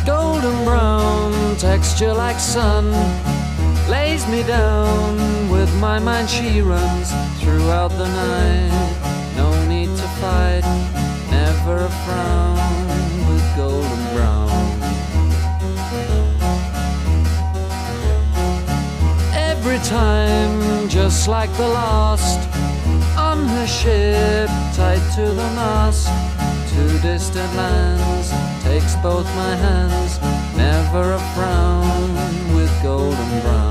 Golden brown texture like sun lays me down. With my mind she runs throughout the night. No need to fight, never a frown with golden brown. Every time, just like the last, on her ship, tied to the mast, to distant lands, takes both my hands, never a frown with golden brown.